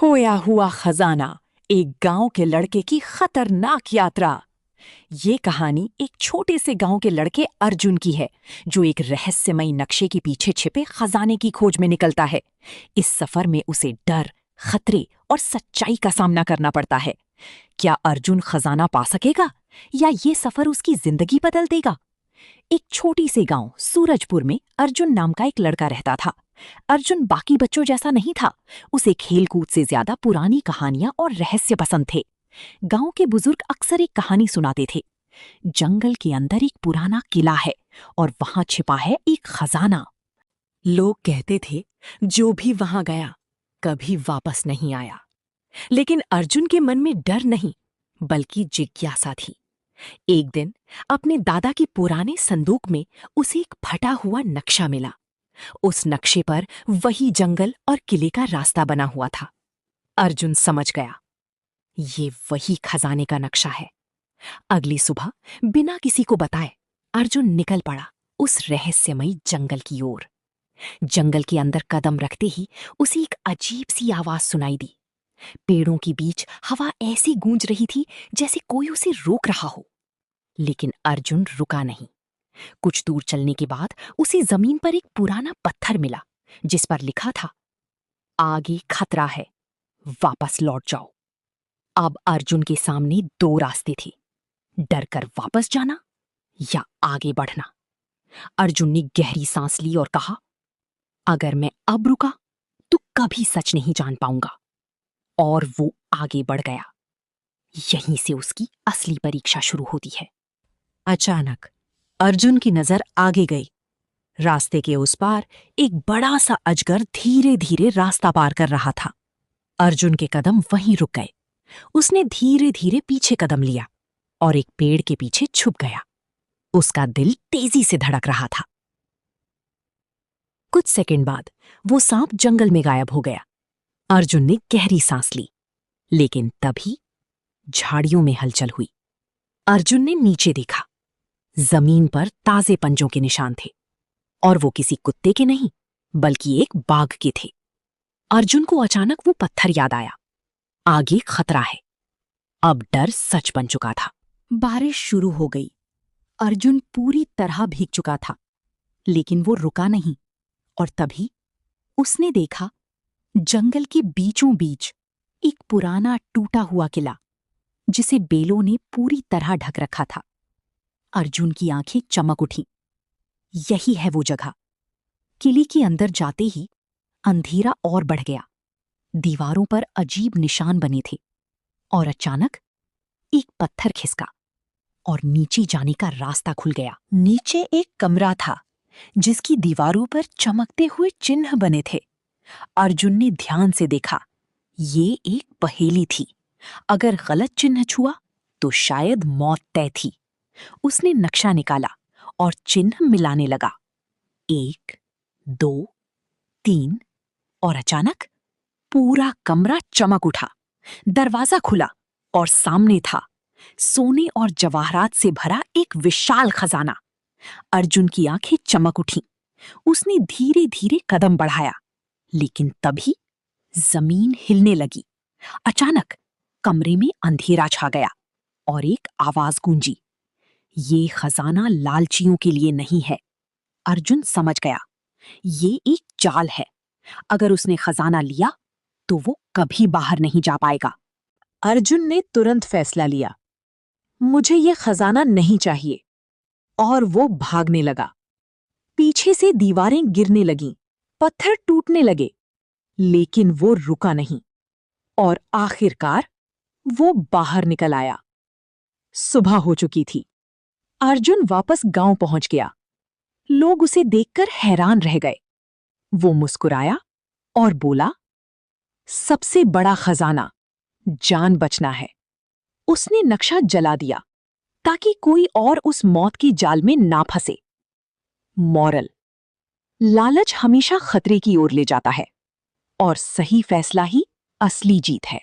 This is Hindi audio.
खोया हुआ खजाना, एक गांव के लड़के की खतरनाक यात्रा। ये कहानी एक छोटे से गांव के लड़के अर्जुन की है, जो एक रहस्यमयी नक्शे के पीछे छिपे खजाने की खोज में निकलता है। इस सफर में उसे डर, खतरे और सच्चाई का सामना करना पड़ता है। क्या अर्जुन खजाना पा सकेगा, या ये सफर उसकी जिंदगी बदल देगा? एक छोटी से गांव सूरजपुर में अर्जुन नाम का एक लड़का रहता था। अर्जुन बाकी बच्चों जैसा नहीं था। उसे खेलकूद से ज्यादा पुरानी कहानियां और रहस्य पसंद थे। गांव के बुजुर्ग अक्सर एक कहानी सुनाते थे। जंगल के अंदर एक पुराना किला है और वहां छिपा है एक खजाना। लोग कहते थे, जो भी वहां गया कभी वापस नहीं आया। लेकिन अर्जुन के मन में डर नहीं, बल्कि जिज्ञासा थी। एक दिन अपने दादा के पुराने संदूक में उसे एक फटा हुआ नक्शा मिला। उस नक्शे पर वही जंगल और किले का रास्ता बना हुआ था। अर्जुन समझ गया, ये वही खजाने का नक्शा है। अगली सुबह बिना किसी को बताए अर्जुन निकल पड़ा उस रहस्यमयी जंगल की ओर। जंगल के अंदर कदम रखते ही उसे एक अजीब सी आवाज सुनाई दी। पेड़ों के बीच हवा ऐसी गूंज रही थी जैसे कोई उसे रोक रहा हो। लेकिन अर्जुन रुका नहीं। कुछ दूर चलने के बाद उसे जमीन पर एक पुराना पत्थर मिला, जिस पर लिखा था, आगे खतरा है, वापस लौट जाओ। अब अर्जुन के सामने दो रास्ते थे, डर कर वापस जाना या आगे बढ़ना। अर्जुन ने गहरी सांस ली और कहा, अगर मैं अब रुका तो कभी सच नहीं जान पाऊंगा। और वो आगे बढ़ गया। यहीं से उसकी असली परीक्षा शुरू होती है। अचानक अर्जुन की नजर आगे गई। रास्ते के उस पार एक बड़ा सा अजगर धीरे धीरे रास्ता पार कर रहा था। अर्जुन के कदम वहीं रुक गए। उसने धीरे धीरे पीछे कदम लिया और एक पेड़ के पीछे छुप गया। उसका दिल तेजी से धड़क रहा था। कुछ सेकंड बाद वो सांप जंगल में गायब हो गया। अर्जुन ने गहरी सांस ली, लेकिन तभी झाड़ियों में हलचल हुई। अर्जुन ने नीचे देखा। जमीन पर ताजे पंजों के निशान थे, और वो किसी कुत्ते के नहीं, बल्कि एक बाघ के थे। अर्जुन को अचानक वो पत्थर याद आया। आगे खतरा है। अब डर सच बन चुका था। बारिश शुरू हो गई। अर्जुन पूरी तरह भीग चुका था, लेकिन वो रुका नहीं। और तभी उसने देखा, जंगल के बीचों बीच एक पुराना टूटा हुआ किला, जिसे बेलों ने पूरी तरह ढक रखा था। अर्जुन की आंखें चमक उठीं। यही है वो जगह। किले के अंदर जाते ही अंधेरा और बढ़ गया। दीवारों पर अजीब निशान बने थे, और अचानक एक पत्थर खिसका और नीचे जाने का रास्ता खुल गया। नीचे एक कमरा था, जिसकी दीवारों पर चमकते हुए चिन्ह बने थे। अर्जुन ने ध्यान से देखा। ये एक पहेली थी। अगर गलत चिन्ह छुआ तो शायद मौत तय थी। उसने नक्शा निकाला और चिन्ह मिलाने लगा। 1, 2, 3, और अचानक पूरा कमरा चमक उठा। दरवाजा खुला और सामने था सोने और जवाहरात से भरा एक विशाल खजाना। अर्जुन की आंखें चमक उठीं। उसने धीरे धीरे कदम बढ़ाया, लेकिन तभी जमीन हिलने लगी। अचानक कमरे में अंधेरा छा गया और एक आवाज गूंजी, ये खजाना लालचियों के लिए नहीं है। अर्जुन समझ गया, ये एक जाल है। अगर उसने खजाना लिया तो वो कभी बाहर नहीं जा पाएगा। अर्जुन ने तुरंत फैसला लिया, मुझे ये खजाना नहीं चाहिए। और वो भागने लगा। पीछे से दीवारें गिरने लगीं, पत्थर टूटने लगे, लेकिन वो रुका नहीं। और आखिरकार वो बाहर निकल आया। सुबह हो चुकी थी। अर्जुन वापस गांव पहुंच गया। लोग उसे देखकर हैरान रह गए। वो मुस्कुराया और बोला, सबसे बड़ा खजाना जान बचना है। उसने नक्शा जला दिया ताकि कोई और उस मौत की जाल में ना फंसे। मॉरल: लालच हमेशा खतरे की ओर ले जाता है, और सही फैसला ही असली जीत है।